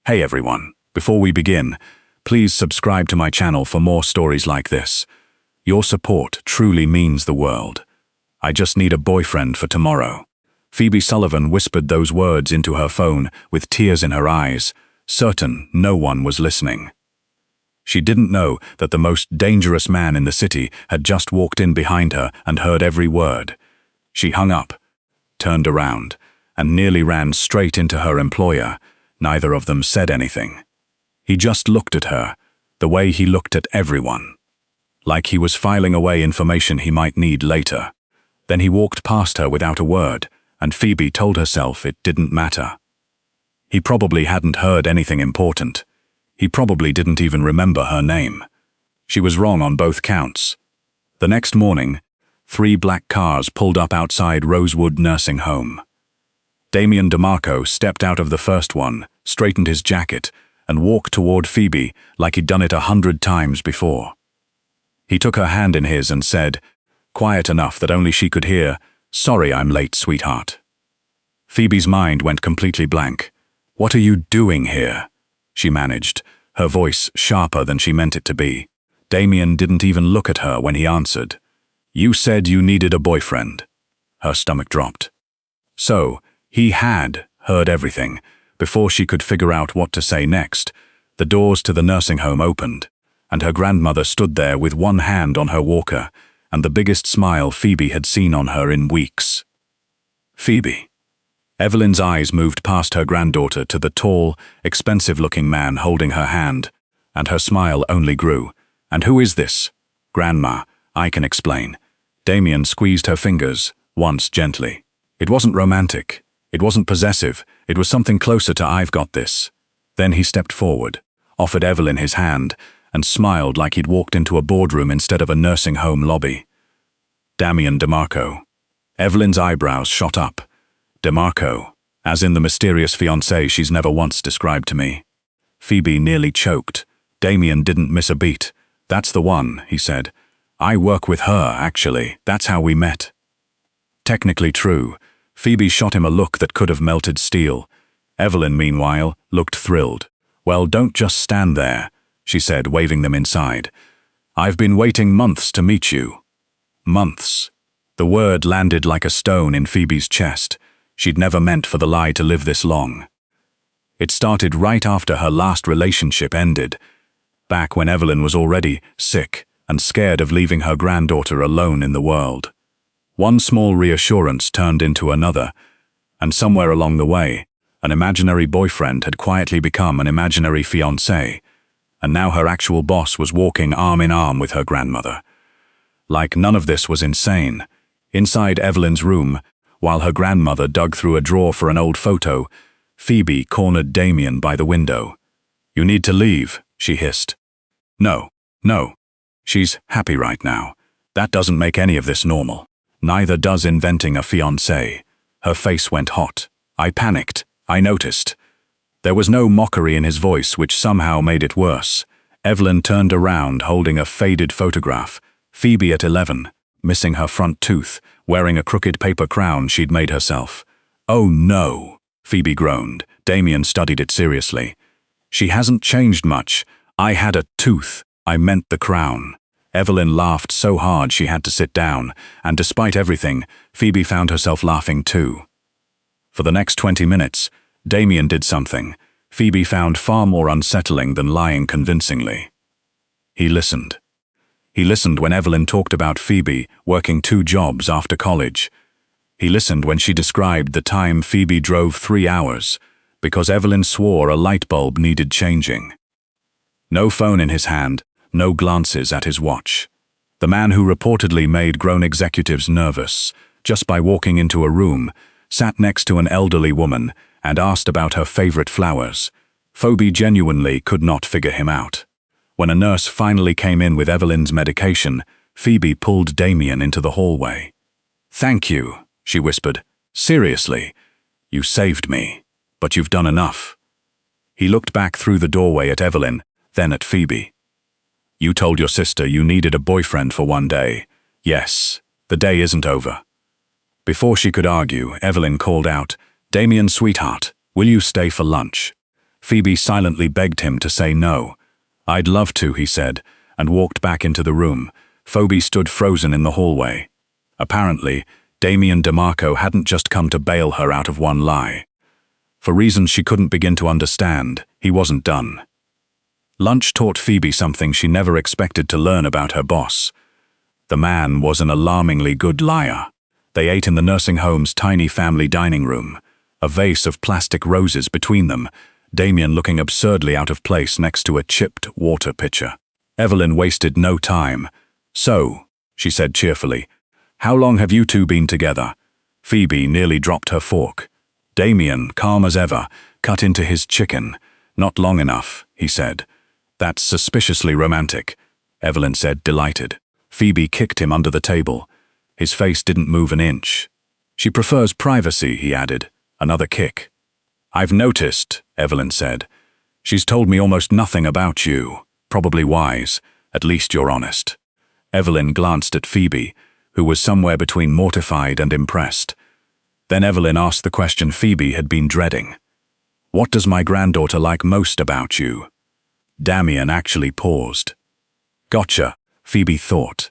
Hey everyone, before we begin, please subscribe to my channel for more stories like this. Your support truly means the world. I just need a boyfriend for tomorrow. Phoebe Sullivan whispered those words into her phone with tears in her eyes, certain no one was listening. She didn't know that the most dangerous man in the city had just walked in behind her and heard every word. She hung up, turned around, and nearly ran straight into her employer. Neither of them said anything. He just looked at her, the way he looked at everyone, like he was filing away information he might need later. Then he walked past her without a word, and Phoebe told herself it didn't matter. He probably hadn't heard anything important. He probably didn't even remember her name. She was wrong on both counts. The next morning, 3 black cars pulled up outside Rosewood Nursing Home. Damien DeMarco stepped out of the first one, straightened his jacket, and walked toward Phoebe like he'd done it 100 times before. He took her hand in his and said, quiet enough that only she could hear, "Sorry I'm late, sweetheart." Phoebe's mind went completely blank. "What are you doing here?" she managed, her voice sharper than she meant it to be. Damien didn't even look at her when he answered. "You said you needed a boyfriend." Her stomach dropped. So, he had heard everything. Before she could figure out what to say next, the doors to the nursing home opened, and her grandmother stood there with one hand on her walker and the biggest smile Phoebe had seen on her in weeks. Phoebe. Evelyn's eyes moved past her granddaughter to the tall, expensive-looking man holding her hand, and her smile only grew. "And who is this?" "Grandma, I can explain." Damien squeezed her fingers, once gently. It wasn't romantic. It wasn't possessive. It was something closer to "I've got this." Then he stepped forward, offered Evelyn his hand, and smiled like he'd walked into a boardroom instead of a nursing home lobby. Damien DeMarco. Evelyn's eyebrows shot up. DeMarco, as in the mysterious fiancé she's never once described to me. Phoebe nearly choked. Damien didn't miss a beat. "That's the one," he said. "I work with her, actually. That's how we met." Technically true. Phoebe shot him a look that could have melted steel. Evelyn, meanwhile, looked thrilled. "Well, don't just stand there," she said, waving them inside. "I've been waiting months to meet you." Months. The word landed like a stone in Phoebe's chest. She'd never meant for the lie to live this long. It started right after her last relationship ended, back when Evelyn was already sick and scared of leaving her granddaughter alone in the world. One small reassurance turned into another, and somewhere along the way, an imaginary boyfriend had quietly become an imaginary fiancé, and now her actual boss was walking arm in arm with her grandmother. Like none of this was insane. Inside Evelyn's room, while her grandmother dug through a drawer for an old photo, Phoebe cornered Damien by the window. "You need to leave," she hissed. No. She's happy right now. That doesn't make any of this normal. Neither does inventing a fiancé. Her face went hot. I panicked. I noticed. There was no mockery in his voice, which somehow made it worse. Evelyn turned around, holding a faded photograph. Phoebe at 11, missing her front tooth, wearing a crooked paper crown she'd made herself. "Oh no," Phoebe groaned. Damien studied it seriously. "She hasn't changed much. I had a tooth. I meant the crown." Evelyn laughed so hard she had to sit down, and despite everything, Phoebe found herself laughing too. For the next 20 minutes, Damien did something Phoebe found far more unsettling than lying convincingly. He listened. He listened when Evelyn talked about Phoebe working 2 jobs after college. He listened when she described the time Phoebe drove 3 hours because Evelyn swore a light bulb needed changing. No phone in his hand, no glances at his watch. The man who reportedly made grown executives nervous, just by walking into a room, sat next to an elderly woman and asked about her favorite flowers. Phoebe genuinely could not figure him out. When a nurse finally came in with Evelyn's medication, Phoebe pulled Damien into the hallway. "Thank you," she whispered. "Seriously, you saved me, but you've done enough." He looked back through the doorway at Evelyn, then at Phoebe. "You told your sister you needed a boyfriend for one day. Yes, the day isn't over." Before she could argue, Evelyn called out, "Damien, sweetheart, will you stay for lunch?" Phoebe silently begged him to say no. "I'd love to," he said, and walked back into the room. Phoebe stood frozen in the hallway. Apparently, Damien DeMarco hadn't just come to bail her out of one lie. For reasons she couldn't begin to understand, he wasn't done. Lunch taught Phoebe something she never expected to learn about her boss. The man was an alarmingly good liar. They ate in the nursing home's tiny family dining room, a vase of plastic roses between them, Damien looking absurdly out of place next to a chipped water pitcher. Evelyn wasted no time. "So," she said cheerfully, "how long have you two been together?" Phoebe nearly dropped her fork. Damien, calm as ever, cut into his chicken. "Not long enough," he said. "That's suspiciously romantic," Evelyn said, delighted. Phoebe kicked him under the table. His face didn't move an inch. "She prefers privacy," he added. Another kick. "I've noticed," Evelyn said. "She's told me almost nothing about you. Probably wise. At least you're honest." Evelyn glanced at Phoebe, who was somewhere between mortified and impressed. Then Evelyn asked the question Phoebe had been dreading. "What does my granddaughter like most about you?" Damien actually paused. "Gotcha," Phoebe thought.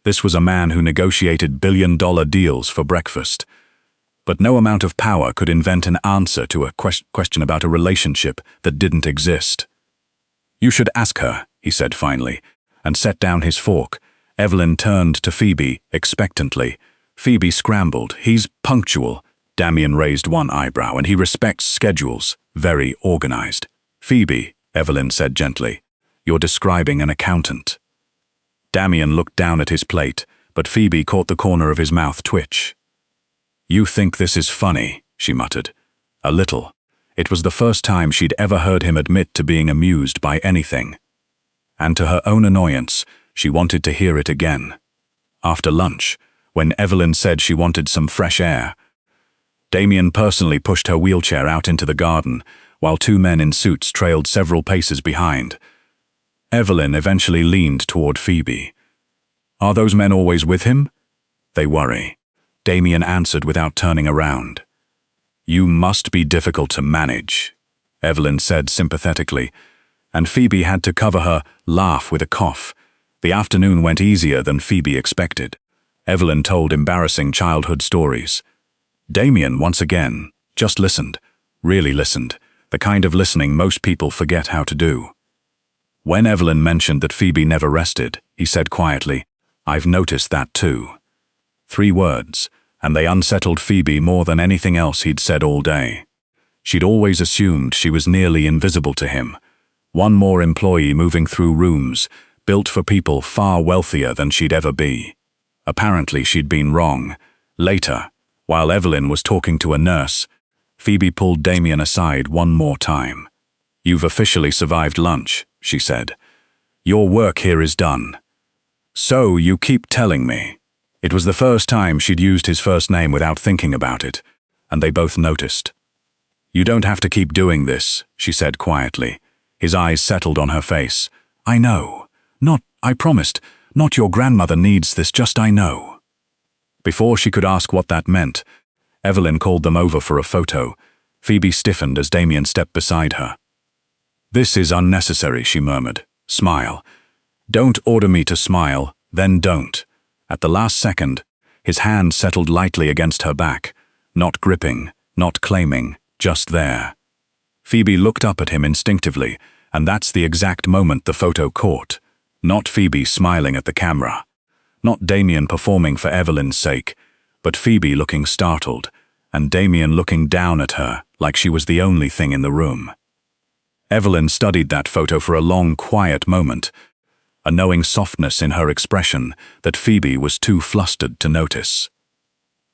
This was a man who negotiated billion-dollar deals for breakfast. But no amount of power could invent an answer to a question about a relationship that didn't exist. "You should ask her," he said finally, and set down his fork. Evelyn turned to Phoebe expectantly. Phoebe scrambled. "He's punctual." Damien raised one eyebrow, "and he respects schedules. Very organized." "Phoebe," Evelyn said gently, "you're describing an accountant." Damien looked down at his plate, but Phoebe caught the corner of his mouth twitch. "You think this is funny," she muttered. "A little." It was the first time she'd ever heard him admit to being amused by anything. And to her own annoyance, she wanted to hear it again. After lunch, when Evelyn said she wanted some fresh air, Damien personally pushed her wheelchair out into the garden, while two men in suits trailed several paces behind. Evelyn eventually leaned toward Phoebe. "Are those men always with him?" "They worry," Damien answered without turning around. "You must be difficult to manage," Evelyn said sympathetically, and Phoebe had to cover her laugh with a cough. The afternoon went easier than Phoebe expected. Evelyn told embarrassing childhood stories. Damien, once again, just listened, really listened, the kind of listening most people forget how to do. When Evelyn mentioned that Phoebe never rested, he said quietly, "I've noticed that too." 3 words, and they unsettled Phoebe more than anything else he'd said all day. She'd always assumed she was nearly invisible to him. One more employee moving through rooms, built for people far wealthier than she'd ever be. Apparently she'd been wrong. Later, while Evelyn was talking to a nurse, Phoebe pulled Damien aside one more time. "You've officially survived lunch," she said. "Your work here is done." "So you keep telling me." It was the first time she'd used his first name without thinking about it, and they both noticed. "You don't have to keep doing this," she said quietly. His eyes settled on her face. "I know. I promised. Not your grandmother needs this, just I know." Before she could ask what that meant, Evelyn called them over for a photo. Phoebe stiffened as Damien stepped beside her. "This is unnecessary," she murmured. "Smile." "Don't order me to smile, then don't." At the last second, his hand settled lightly against her back, not gripping, not claiming, just there. Phoebe looked up at him instinctively, and that's the exact moment the photo caught. Not Phoebe smiling at the camera. Not Damien performing for Evelyn's sake, but Phoebe looking startled, and Damien looking down at her like she was the only thing in the room. Evelyn studied that photo for a long, quiet moment, a knowing softness in her expression that Phoebe was too flustered to notice.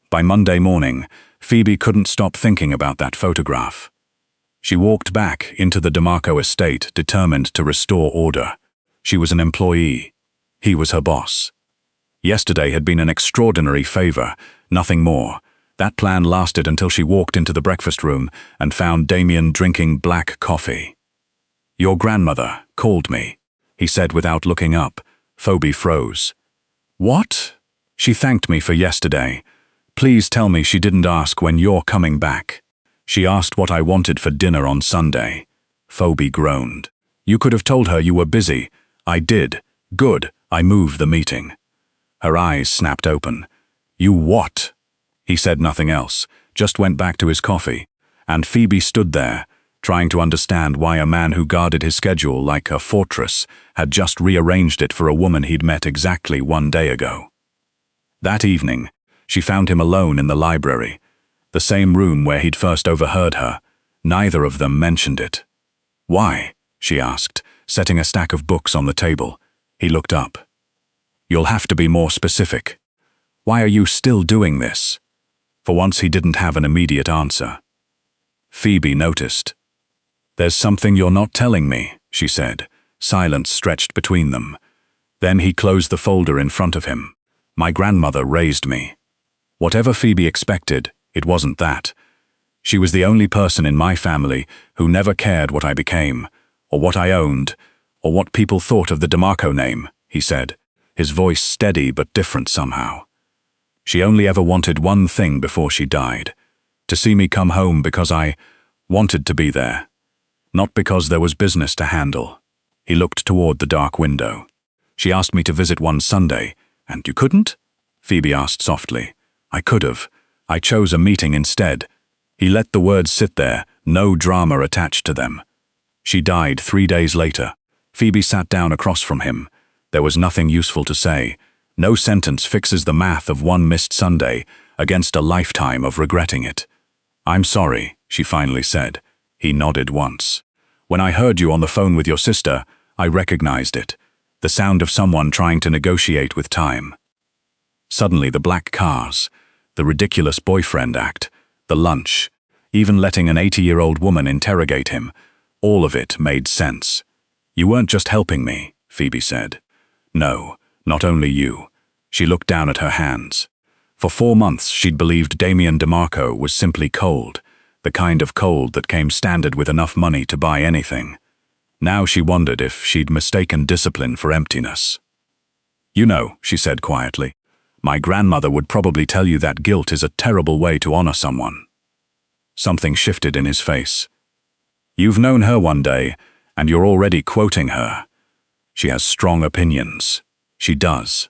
By Monday morning, Phoebe couldn't stop thinking about that photograph. She walked back into the DeMarco estate, determined to restore order. She was an employee. He was her boss. Yesterday had been an extraordinary favor, nothing more. That plan lasted until she walked into the breakfast room and found Damien drinking black coffee. "Your grandmother called me," he said without looking up. Phoebe froze. "What?" "She thanked me for yesterday. Please tell me she didn't ask when you're coming back. She asked what I wanted for dinner on Sunday." Phoebe groaned. You could have told her you were busy. I did. Good, I moved the meeting. Her eyes snapped open. You what? He said nothing else, just went back to his coffee. And Phoebe stood there, trying to understand why a man who guarded his schedule like a fortress had just rearranged it for a woman he'd met exactly 1 day ago. That evening, she found him alone in the library, the same room where he'd first overheard her. Neither of them mentioned it. Why? She asked, setting a stack of books on the table. He looked up. You'll have to be more specific. Why are you still doing this? For once he didn't have an immediate answer. Phoebe noticed. There's something you're not telling me, she said. Silence stretched between them. Then he closed the folder in front of him. My grandmother raised me. Whatever Phoebe expected, it wasn't that. She was the only person in my family who never cared what I became, or what I owned, or what people thought of the DeMarco name, he said, his voice steady but different somehow. She only ever wanted one thing before she died, to see me come home because I wanted to be there, not because there was business to handle. He looked toward the dark window. She asked me to visit one Sunday, and you couldn't? Phoebe asked softly. I could have. I chose a meeting instead. He let the words sit there, no drama attached to them. She died 3 days later. Phoebe sat down across from him. There was nothing useful to say. No sentence fixes the math of one missed Sunday against a lifetime of regretting it. I'm sorry, she finally said. He nodded once. When I heard you on the phone with your sister, I recognized it. The sound of someone trying to negotiate with time. Suddenly the black cars, the ridiculous boyfriend act, the lunch, even letting an 80-year-old woman interrogate him, all of it made sense. You weren't just helping me, Phoebe said. No, not only you. She looked down at her hands. For 4 months she'd believed Damien DeMarco was simply cold, the kind of cold that came standard with enough money to buy anything. Now she wondered if she'd mistaken discipline for emptiness. You know, she said quietly, my grandmother would probably tell you that guilt is a terrible way to honor someone. Something shifted in his face. You've known her one day, and you're already quoting her. She has strong opinions. She does.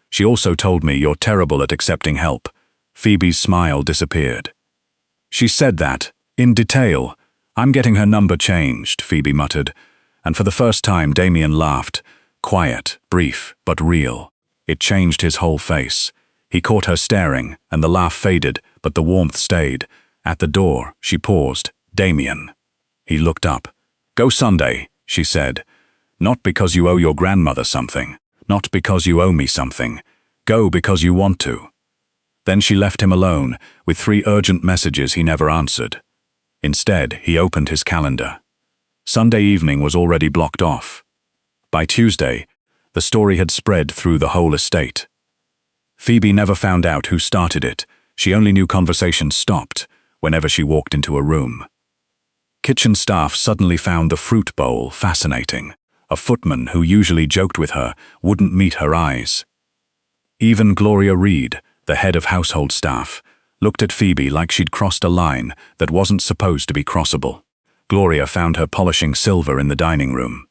She also told me you're terrible at accepting help. Phoebe's smile disappeared. She said that, in detail. I'm getting her number changed, Phoebe muttered, and for the first time Damien laughed, quiet, brief, but real. It changed his whole face. He caught her staring, and the laugh faded, but the warmth stayed. At the door, she paused. Damien. He looked up. Go Sunday, she said. Not because you owe your grandmother something. Not because you owe me something. Go because you want to. Then she left him alone, with 3 urgent messages he never answered. Instead, he opened his calendar. Sunday evening was already blocked off. By Tuesday, the story had spread through the whole estate. Phoebe never found out who started it. She only knew conversations stopped whenever she walked into a room. Kitchen staff suddenly found the fruit bowl fascinating. A footman who usually joked with her wouldn't meet her eyes. Even Gloria Reed, the head of household staff, looked at Phoebe like she'd crossed a line that wasn't supposed to be crossable. Gloria found her polishing silver in the dining room.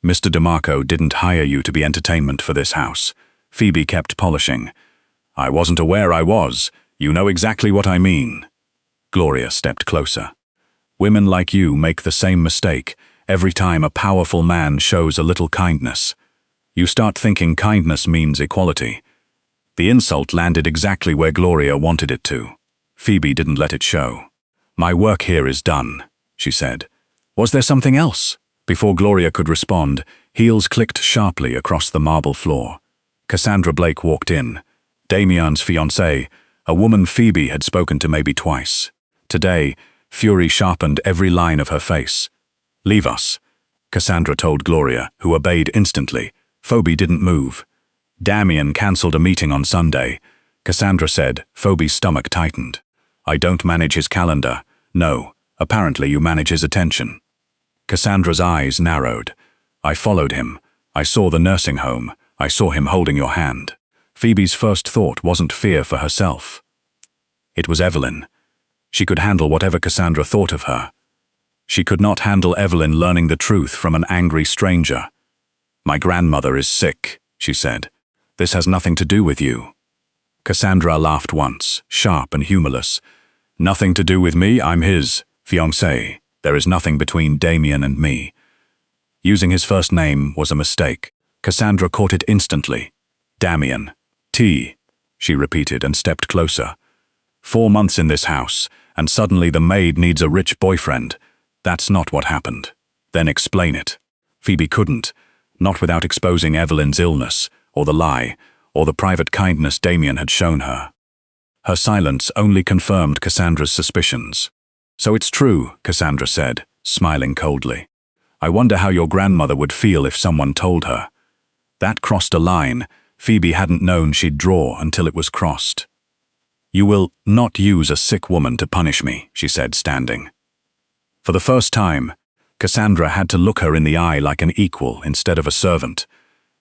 Mr. DeMarco didn't hire you to be entertainment for this house. Phoebe kept polishing. I wasn't aware I was. You know exactly what I mean. Gloria stepped closer. Women like you make the same mistake every time a powerful man shows a little kindness. You start thinking kindness means equality. The insult landed exactly where Gloria wanted it to. Phoebe didn't let it show. My work here is done, she said. Was there something else? Before Gloria could respond, heels clicked sharply across the marble floor. Cassandra Blake walked in. Damien's fiancée, a woman Phoebe had spoken to maybe twice. Today, fury sharpened every line of her face. Leave us, Cassandra told Gloria, who obeyed instantly. Phoebe didn't move. Damien cancelled a meeting on Sunday. Cassandra said. Phoebe's stomach tightened. I don't manage his calendar. No, apparently you manage his attention. Cassandra's eyes narrowed. I followed him. I saw the nursing home. I saw him holding your hand. Phoebe's first thought wasn't fear for herself. It was Evelyn. She could handle whatever Cassandra thought of her. She could not handle Evelyn learning the truth from an angry stranger. "My grandmother is sick," she said. "This has nothing to do with you." Cassandra laughed once, sharp and humorless. "Nothing to do with me, I'm his fiancée. There is nothing between Damien and me." Using his first name was a mistake. Cassandra caught it instantly. "Damien. T," she repeated and stepped closer. 4 months in this house, and suddenly the maid needs a rich boyfriend. That's not what happened. Then explain it. Phoebe couldn't, not without exposing Evelyn's illness, or the lie, or the private kindness Damien had shown her. Her silence only confirmed Cassandra's suspicions. "So it's true," Cassandra said, smiling coldly. "I wonder how your grandmother would feel if someone told her." That crossed a line Phoebe hadn't known she'd draw until it was crossed. "You will not use a sick woman to punish me," she said, standing. For the first time, Cassandra had to look her in the eye like an equal instead of a servant.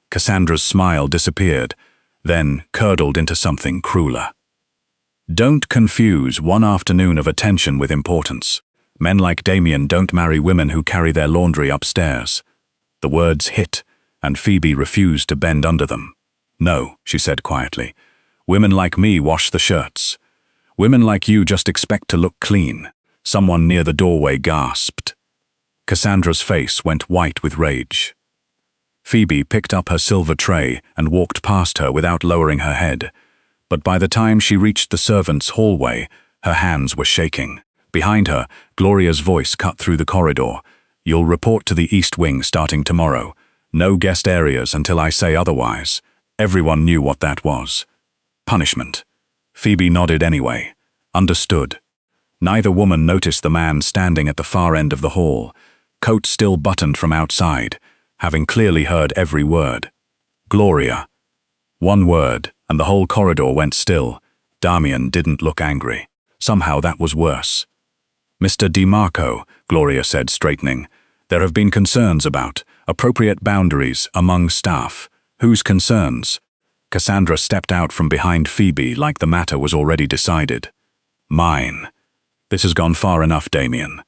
Cassandra's smile disappeared, then curdled into something crueler. "Don't confuse one afternoon of attention with importance. Men like Damien don't marry women who carry their laundry upstairs." The words hit, and Phoebe refused to bend under them. "No," she said quietly. "Women like me wash the shirts. Women like you just expect to look clean." Someone near the doorway gasped. Cassandra's face went white with rage. Phoebe picked up her silver tray and walked past her without lowering her head. But by the time she reached the servants' hallway, her hands were shaking. Behind her, Gloria's voice cut through the corridor. "You'll report to the East Wing starting tomorrow. No guest areas until I say otherwise." Everyone knew what that was. Punishment. Phoebe nodded anyway. Understood. Neither woman noticed the man standing at the far end of the hall, coat still buttoned from outside, having clearly heard every word. "Gloria." One word, and the whole corridor went still. Damien didn't look angry. Somehow that was worse. "Mr. DiMarco," Gloria said, straightening, "there have been concerns about appropriate boundaries among staff." "Whose concerns?" Cassandra stepped out from behind Phoebe like the matter was already decided. "Mine. This has gone far enough, Damien.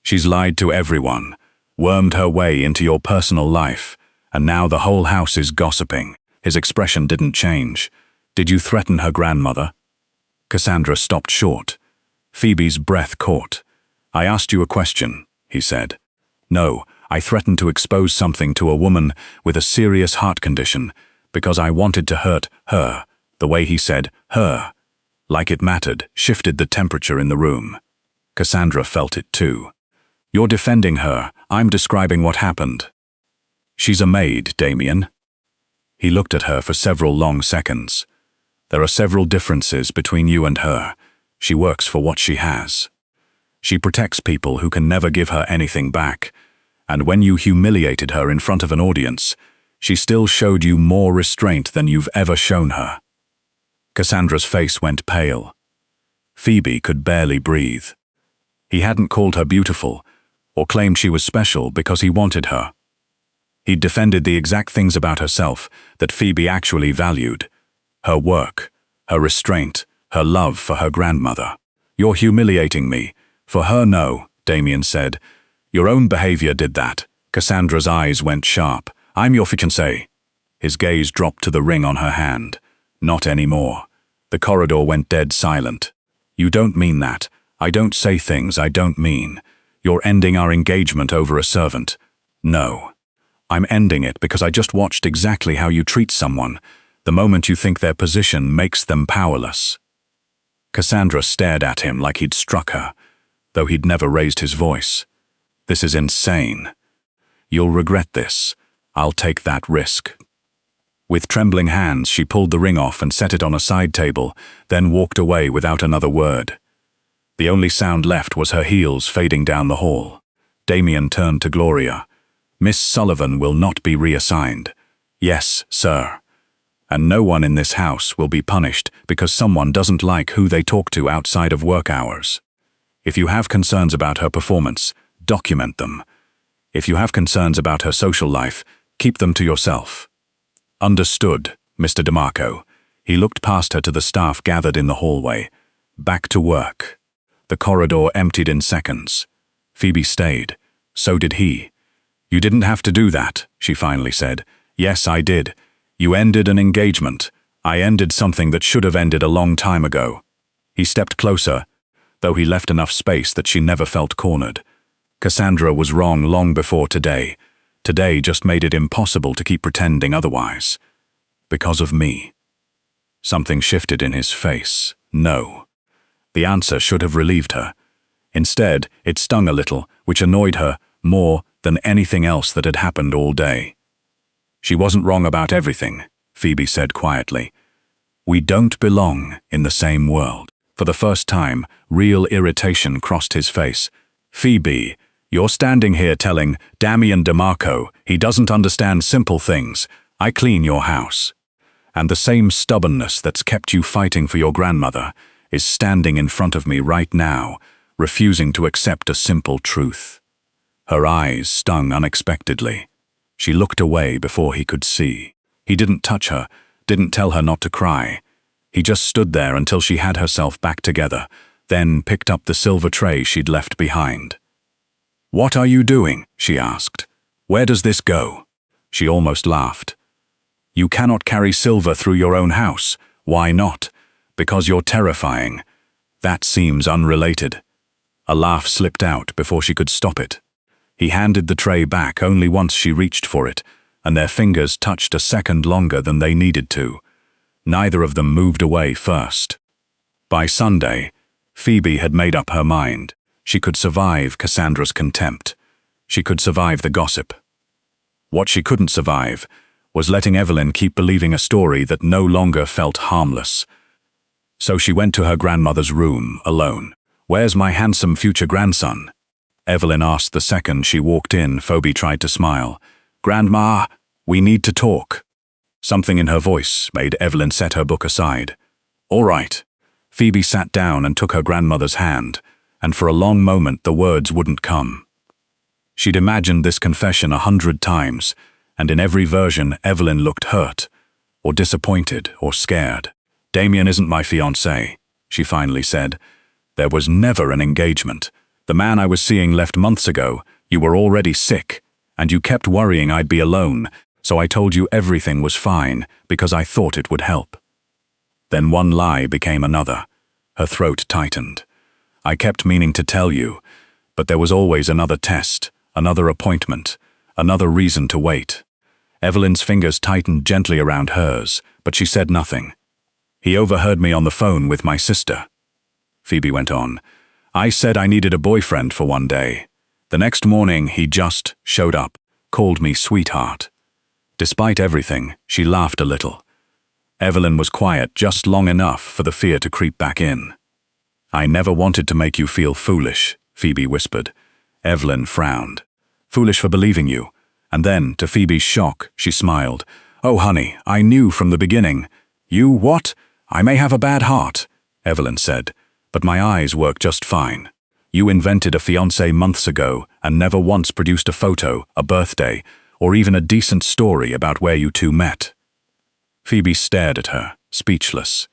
She's lied to everyone, wormed her way into your personal life, and now the whole house is gossiping." His expression didn't change. "Did you threaten her grandmother?" Cassandra stopped short. Phoebe's breath caught. "I asked you a question," he said. "No, I threatened to expose something to a woman with a serious heart condition because I wanted to hurt her." The way he said her, like it mattered, shifted the temperature in the room. Cassandra felt it too. "You're defending her. I'm describing what happened." "She's a maid, Damien." He looked at her for several long seconds. "There are several differences between you and her. She works for what she has. She protects people who can never give her anything back. And when you humiliated her in front of an audience, she still showed you more restraint than you've ever shown her." Cassandra's face went pale. Phoebe could barely breathe. He hadn't called her beautiful, or claimed she was special because he wanted her. He'd defended the exact things about herself that Phoebe actually valued. Her work, her restraint, her love for her grandmother. "You're humiliating me." "For her, no," Damien said. "Your own behavior did that." Cassandra's eyes went sharp. "I'm your fiancé." His gaze dropped to the ring on her hand. "Not anymore." The corridor went dead silent. "You don't mean that. I don't say things I don't mean. You're ending our engagement over a servant." "No. I'm ending it because I just watched exactly how you treat someone, the moment you think their position makes them powerless." Cassandra stared at him like he'd struck her, though he'd never raised his voice. "This is insane. You'll regret this. I'll take that risk." With trembling hands, she pulled the ring off and set it on a side table, then walked away without another word. The only sound left was her heels fading down the hall. Damien turned to Gloria. "Miss Sullivan will not be reassigned." "Yes, sir. And no one in this house will be punished because someone doesn't like who they talk to outside of work hours. If you have concerns about her performance, document them. If you have concerns about her social life, keep them to yourself." "Understood, Mr. DiMarco." He looked past her to the staff gathered in the hallway. Back to work. The corridor emptied in seconds. Phoebe stayed. So did he. You didn't have to do that, she finally said. Yes, I did. You ended an engagement. I ended something that should have ended a long time ago. He stepped closer, though he left enough space that she never felt cornered. Cassandra was wrong long before today. Today just made it impossible to keep pretending otherwise. Because of me. Something shifted in his face. No. The answer should have relieved her. Instead, it stung a little, which annoyed her more than anything else that had happened all day. She wasn't wrong about everything, Phoebe said quietly. We don't belong in the same world. For the first time, real irritation crossed his face. Phoebe, you're standing here telling Damian DeMarco he doesn't understand simple things. I clean your house. And the same stubbornness that's kept you fighting for your grandmother is standing in front of me right now, refusing to accept a simple truth. Her eyes stung unexpectedly. She looked away before he could see. He didn't touch her, didn't tell her not to cry. He just stood there until she had herself back together, then picked up the silver tray she'd left behind. What are you doing? She asked. Where does this go? She almost laughed. You cannot carry silver through your own house. Why not? Because you're terrifying. That seems unrelated. A laugh slipped out before she could stop it. He handed the tray back only once she reached for it, and their fingers touched a second longer than they needed to. Neither of them moved away first. By Sunday, Phoebe had made up her mind. She could survive Cassandra's contempt. She could survive the gossip. What she couldn't survive was letting Evelyn keep believing a story that no longer felt harmless. So she went to her grandmother's room, alone. Where's my handsome future grandson? Evelyn asked the second she walked in. Phoebe tried to smile. Grandma, we need to talk. Something in her voice made Evelyn set her book aside. All right. Phoebe sat down and took her grandmother's hand, and for a long moment the words wouldn't come. She'd imagined this confession 100 times, and in every version Evelyn looked hurt, or disappointed, or scared. Damian isn't my fiancé, she finally said. There was never an engagement. The man I was seeing left months ago. You were already sick, and you kept worrying I'd be alone, so I told you everything was fine because I thought it would help. Then one lie became another. Her throat tightened. I kept meaning to tell you, but there was always another test, another appointment, another reason to wait. Evelyn's fingers tightened gently around hers, but she said nothing. He overheard me on the phone with my sister. Phoebe went on. I said I needed a boyfriend for one day. The next morning he just showed up, called me sweetheart. Despite everything, she laughed a little. Evelyn was quiet just long enough for the fear to creep back in. I never wanted to make you feel foolish, Phoebe whispered. Evelyn frowned. Foolish for believing you. And then, to Phoebe's shock, she smiled. Oh, honey, I knew from the beginning. You what? I may have a bad heart, Evelyn said, but my eyes work just fine. You invented a fiancé months ago and never once produced a photo, a birthday, or even a decent story about where you two met. Phoebe stared at her, speechless.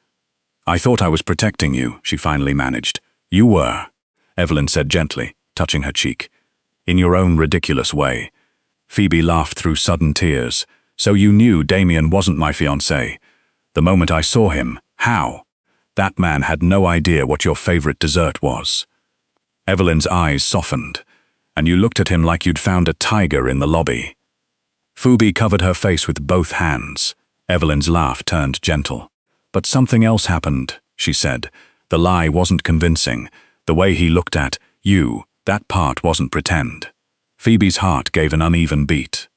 I thought I was protecting you, she finally managed. You were, Evelyn said gently, touching her cheek. In your own ridiculous way. Phoebe laughed through sudden tears. So you knew Damian wasn't my fiancé. The moment I saw him, how? That man had no idea what your favorite dessert was. Evelyn's eyes softened, and you looked at him like you'd found a tiger in the lobby. Phoebe covered her face with both hands. Evelyn's laugh turned gentle. But something else happened, she said. The lie wasn't convincing. The way he looked at you, that part wasn't pretend. Phoebe's heart gave an uneven beat.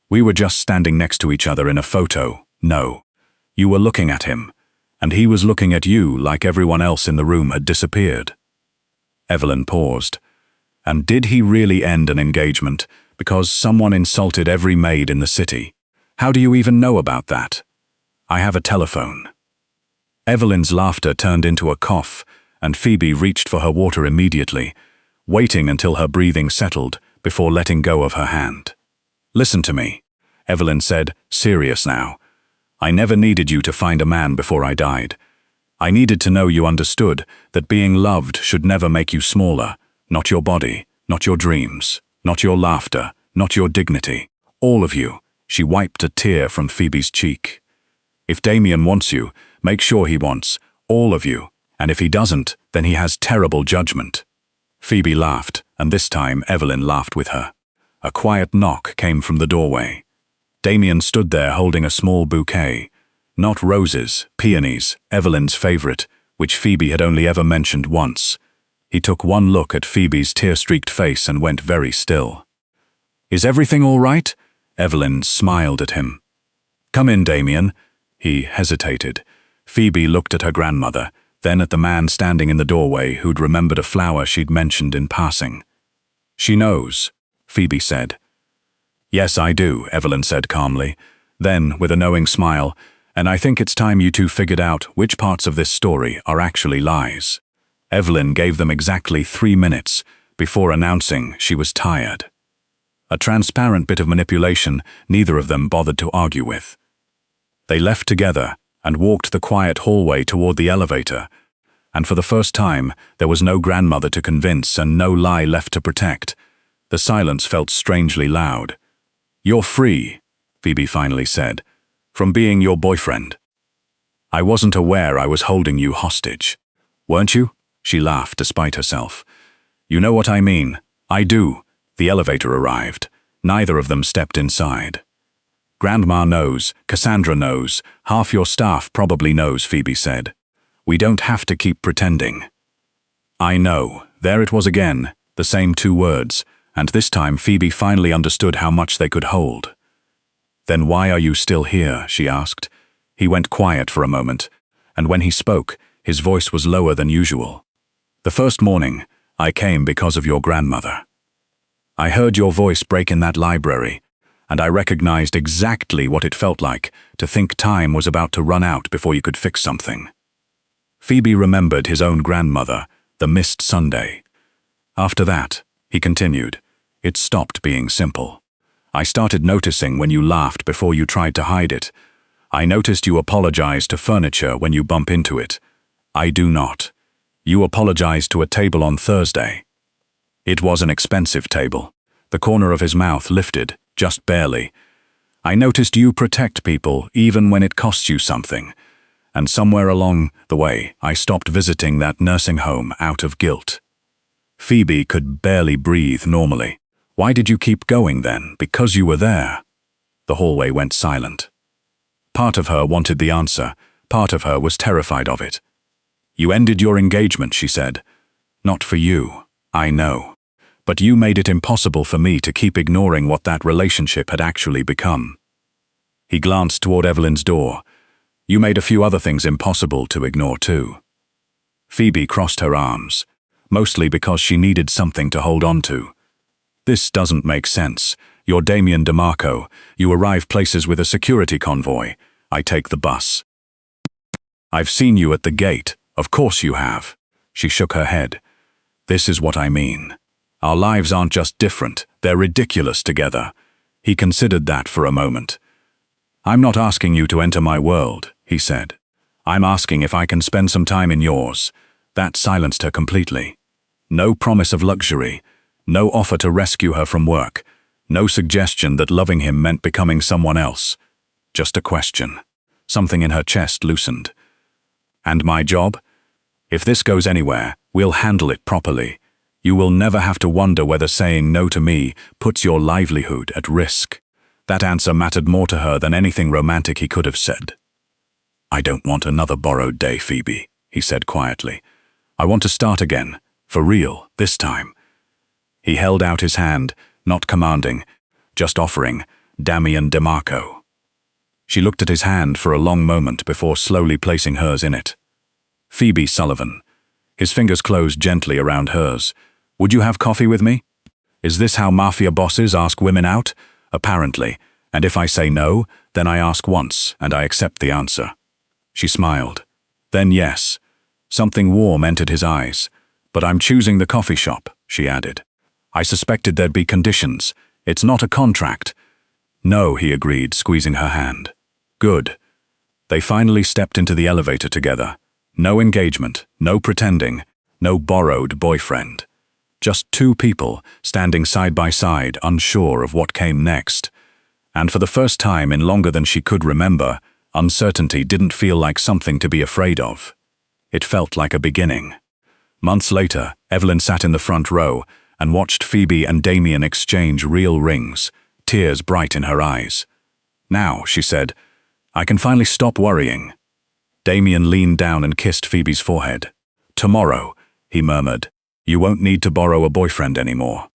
We were just standing next to each other in a photo. No. You were looking at him, and he was looking at you like everyone else in the room had disappeared. Evelyn paused. And did he really end an engagement because someone insulted every maid in the city? How do you even know about that? I have a telephone. Evelyn's laughter turned into a cough, and Phoebe reached for her water immediately, waiting until her breathing settled before letting go of her hand. Listen to me, Evelyn said, serious now. I never needed you to find a man before I died. I needed to know you understood that being loved should never make you smaller, not your body, Not your dreams, not your laughter, not your dignity. All of you. She wiped a tear from Phoebe's cheek. If Damien wants you, make sure he wants all of you, and if he doesn't, then he has terrible judgment. Phoebe laughed, and this time Evelyn laughed with her. A quiet knock came from the doorway. Damien stood there holding a small bouquet. Not roses, peonies, Evelyn's favorite, which Phoebe had only ever mentioned once. He took one look at Phoebe's tear-streaked face and went very still. "Is everything all right?" Evelyn smiled at him. "Come in, Damien." He hesitated. Phoebe looked at her grandmother, then at the man standing in the doorway who'd remembered a flower she'd mentioned in passing. "She knows," Phoebe said. "Yes, I do," Evelyn said calmly. Then, with a knowing smile, "And I think it's time you two figured out which parts of this story are actually lies." Evelyn gave them exactly 3 minutes before announcing she was tired. A transparent bit of manipulation neither of them bothered to argue with. They left together and walked the quiet hallway toward the elevator, and for the first time there was no grandmother to convince and no lie left to protect. The silence felt strangely loud. "You're free," Phoebe finally said, "from being your boyfriend. I wasn't aware I was holding you hostage. Weren't you?" She laughed despite herself. "You know what I mean. I do." The elevator arrived. Neither of them stepped inside. "Grandma knows, Cassandra knows, half your staff probably knows," Phoebe said. "We don't have to keep pretending." "I know." There it was again, the same 2 words, and this time Phoebe finally understood how much they could hold. "Then why are you still here?" she asked. He went quiet for a moment, and when he spoke, his voice was lower than usual. "The first morning, I came because of your grandmother. I heard your voice break in that library, and I recognized exactly what it felt like to think time was about to run out before you could fix something." Phoebe remembered his own grandmother, the missed Sunday. "After that," he continued, "it stopped being simple. I started noticing when you laughed before you tried to hide it. I noticed you apologize to furniture when you bump into it. I do not. You apologized to a table on Thursday. It was an expensive table." The corner of his mouth lifted, just barely. "I noticed you protect people even when it costs you something. And somewhere along the way, I stopped visiting that nursing home out of guilt." Phoebe could barely breathe normally. "Why did you keep going then? Because you were there?" The hallway went silent. Part of her wanted the answer. Part of her was terrified of it. "You ended your engagement," she said. "Not for you, I know. But you made it impossible for me to keep ignoring what that relationship had actually become." He glanced toward Evelyn's door. "You made a few other things impossible to ignore too." Phoebe crossed her arms, mostly because she needed something to hold on to. "This doesn't make sense. You're Damien DeMarco. You arrive places with a security convoy. I take the bus. I've seen you at the gate. Of course you have." She shook her head. "This is what I mean. Our lives aren't just different, they're ridiculous together." He considered that for a moment. "I'm not asking you to enter my world," he said. "I'm asking if I can spend some time in yours." That silenced her completely. No promise of luxury, no offer to rescue her from work, no suggestion that loving him meant becoming someone else. Just a question. Something in her chest loosened. "And my job? If this goes anywhere, we'll handle it properly. You will never have to wonder whether saying no to me puts your livelihood at risk." That answer mattered more to her than anything romantic he could have said. "I don't want another borrowed day, Phoebe," he said quietly. "I want to start again, for real, this time." He held out his hand, not commanding, just offering, "Damien DeMarco." She looked at his hand for a long moment before slowly placing hers in it. "Phoebe Sullivan." His fingers closed gently around hers. "Would you have coffee with me? Is this how Mafia bosses ask women out? Apparently. And if I say no, then I ask once, and I accept the answer." She smiled. "Then yes." Something warm entered his eyes. "But I'm choosing the coffee shop," she added. "I suspected there'd be conditions. It's not a contract." "No," he agreed, squeezing her hand. "Good." They finally stepped into the elevator together. No engagement, no pretending, no borrowed boyfriend. Just two people, standing side by side, unsure of what came next. And for the first time in longer than she could remember, uncertainty didn't feel like something to be afraid of. It felt like a beginning. Months later, Evelyn sat in the front row and watched Phoebe and Damien exchange real rings, tears bright in her eyes. "Now," she said, "I can finally stop worrying." Damien leaned down and kissed Phoebe's forehead. "Tomorrow," he murmured, "you won't need to borrow a boyfriend anymore."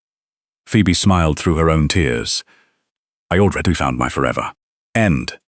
Phoebe smiled through her own tears. "I already found my forever." End.